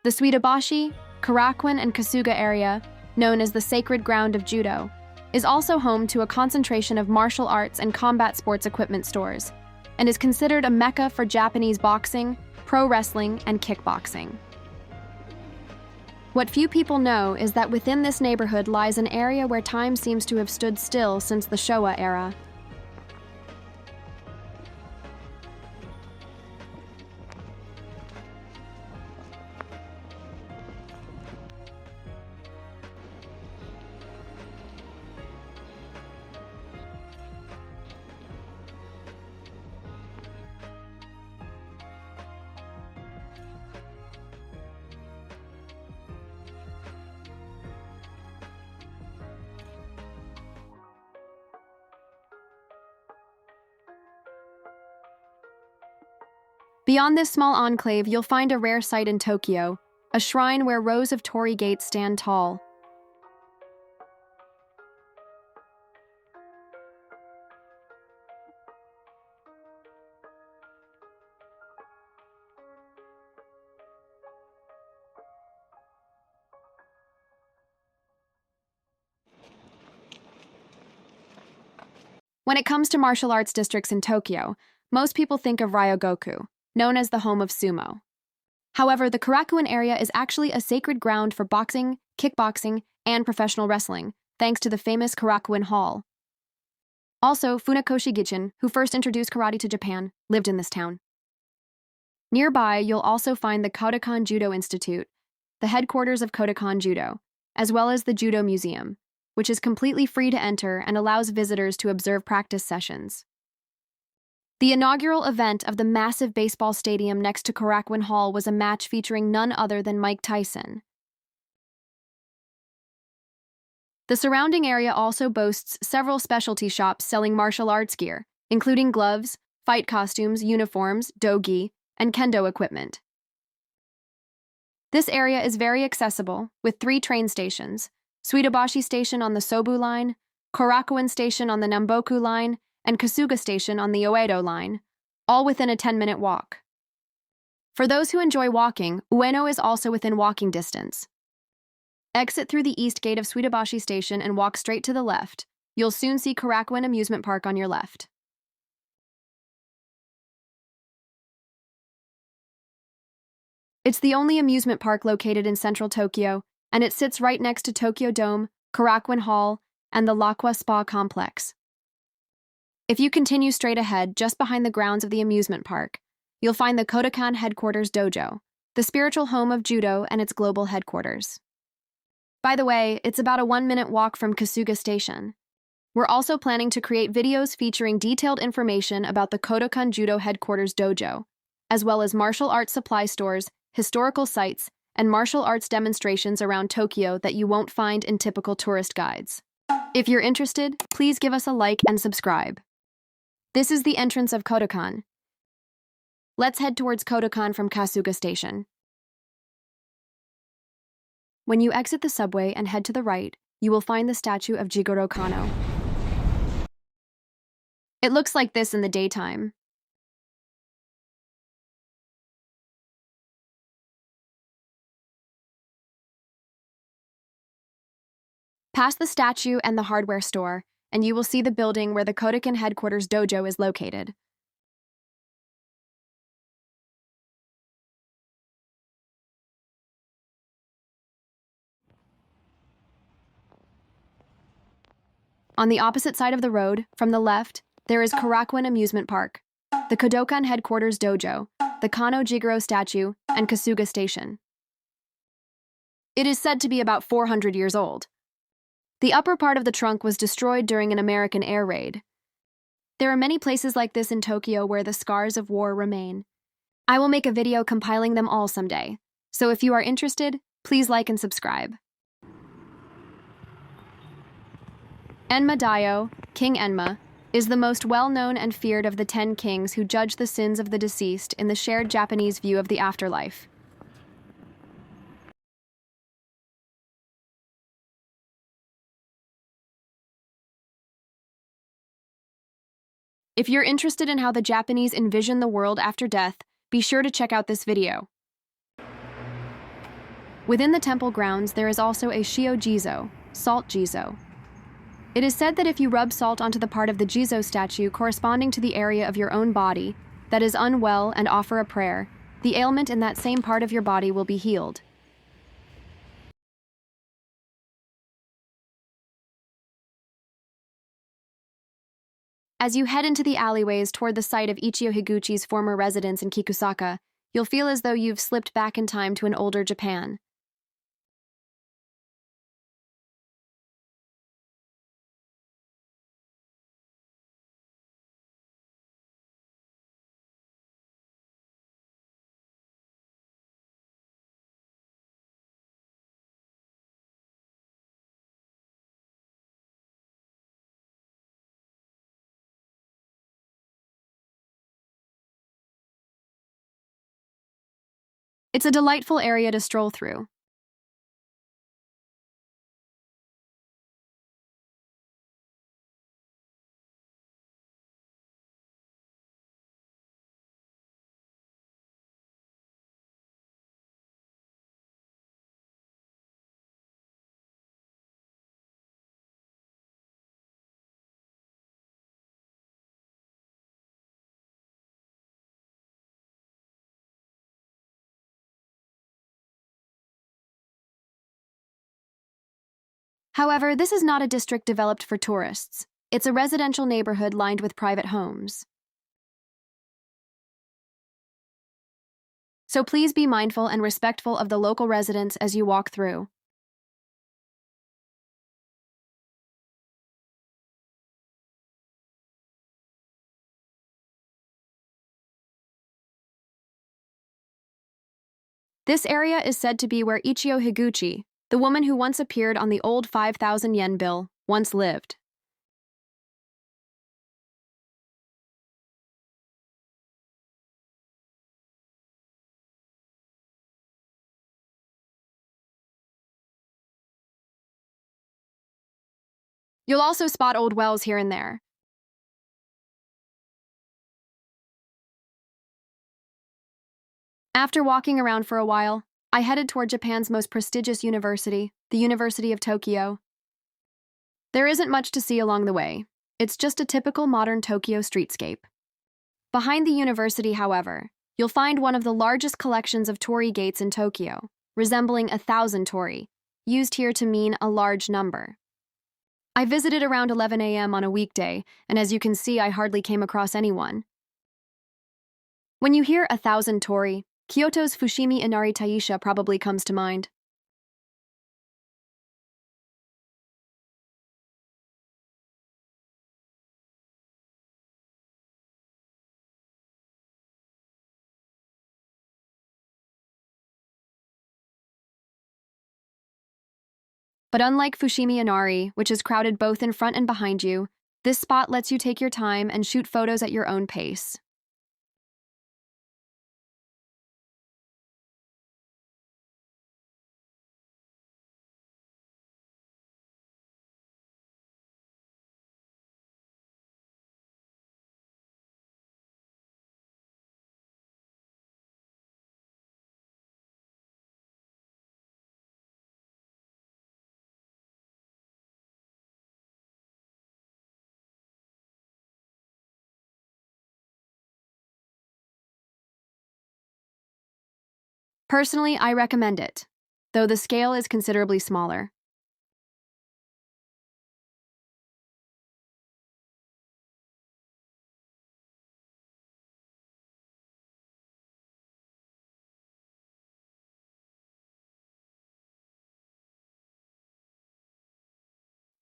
The Suidobashi, Korakuen, and Kasuga area, known as the sacred ground of judo, is also home to a concentration of martial arts and combat sports equipment stores, and is considered a mecca for Japanese boxing, pro wrestling, and kickboxing. What few people know is that within this neighborhood lies an area where time seems to have stood still since the Showa era. Beyond this small enclave, you'll find a rare sight in Tokyo, a shrine where rows of torii gates stand tall. When it comes to martial arts districts in Tokyo, most people think of Ryogoku, known as the home of sumo. However, the Korakuen area is actually a sacred ground for boxing, kickboxing, and professional wrestling, thanks to the famous Korakuen Hall. Also, Funakoshi Gichin, who first introduced karate to Japan, lived in this town. Nearby, you'll also find the Kodokan Judo Institute, the headquarters of Kodokan Judo, as well as the Judo Museum, which is completely free to enter and allows visitors to observe practice sessions. The inaugural event of the massive baseball stadium next to Korakuen Hall was a match featuring none other than Mike Tyson. The surrounding area also boasts several specialty shops selling martial arts gear, including gloves, fight costumes, uniforms, do-gi, and kendo equipment. This area is very accessible, with 3 train stations: Suidobashi Station on the Sobu line, Korakuen Station on the Namboku line, and Kasuga Station on the Uedo line, all within a 10-minute walk. For those who enjoy walking, Ueno is also within walking distance. Exit through the east gate of Suidobashi Station and walk straight to the left. You'll soon see Korakuen Amusement Park on your left. It's the only amusement park located in central Tokyo, and it sits right next to Tokyo Dome, Korakuen Hall, and the Lakwa Spa Complex. If you continue straight ahead, just behind the grounds of the amusement park, you'll find the Kodokan Headquarters Dojo, the spiritual home of judo and its global headquarters. By the way, it's about a 1-minute walk from Kasuga Station. We're also planning to create videos featuring detailed information about the Kodokan Judo Headquarters Dojo, as well as martial arts supply stores, historical sites, and martial arts demonstrations around Tokyo that you won't find in typical tourist guides. If you're interested, please give us a like and subscribe. This is the entrance of Kodokan. Let's head towards Kodokan from Kasuga Station. When you exit the subway and head to the right, you will find the statue of Jigoro Kano. It looks like this in the daytime. Pass the statue and the hardware store, and you will see the building where the Kodokan Headquarters Dojo is located. On the opposite side of the road, from the left, there is Korakuen Amusement Park, the Kodokan Headquarters Dojo, the Kano Jigoro statue, and Kasuga Station. It is said to be about 400 years old. The upper part of the trunk was destroyed during an American air raid. There are many places like this in Tokyo where the scars of war remain. I will make a video compiling them all someday, so if you are interested, please like and subscribe. Enma Daio, King Enma, is the most well-known and feared of the 10 kings who judge the sins of the deceased in the shared Japanese view of the afterlife. If you're interested in how the Japanese envision the world after death, be sure to check out this video. Within the temple grounds, there is also a shio-jizo, salt jizo. It is said that if you rub salt onto the part of the jizo statue corresponding to the area of your own body that is unwell and offer a prayer, the ailment in that same part of your body will be healed. As you head into the alleyways toward the site of Ichio Higuchi's former residence in Kikusaka, you'll feel as though you've slipped back in time to an older Japan. It's a delightful area to stroll through. However, this is not a district developed for tourists. It's a residential neighborhood lined with private homes. So please be mindful and respectful of the local residents as you walk through. This area is said to be where Ichio Higuchi, the woman who once appeared on the old 5,000 yen bill, once lived. You'll also spot old wells here and there. After walking around for a while, I headed toward Japan's most prestigious university, the University of Tokyo. There isn't much to see along the way. It's just a typical modern Tokyo streetscape. Behind the university, however, you'll find one of the largest collections of torii gates in Tokyo, resembling 1,000 torii, used here to mean a large number. I visited around 11 a.m. on a weekday, and as you can see, I hardly came across anyone. When you hear 1,000 torii, Kyoto's Fushimi Inari Taisha probably comes to mind. But unlike Fushimi Inari, which is crowded both in front and behind you, this spot lets you take your time and shoot photos at your own pace. Personally, I recommend it, though the scale is considerably smaller.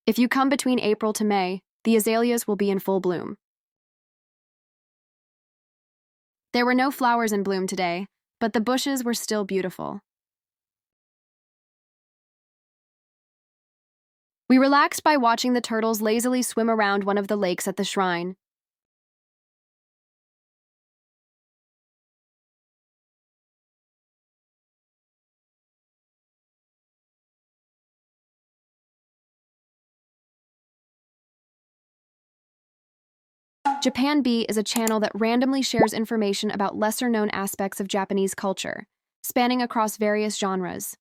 If you come between April to May, the azaleas will be in full bloom. There were no flowers in bloom today, but the bushes were still beautiful. We relaxed by watching the turtles lazily swim around one of the lakes at the shrine. Japan Bee is a channel that randomly shares information about lesser-known aspects of Japanese culture, spanning across various genres.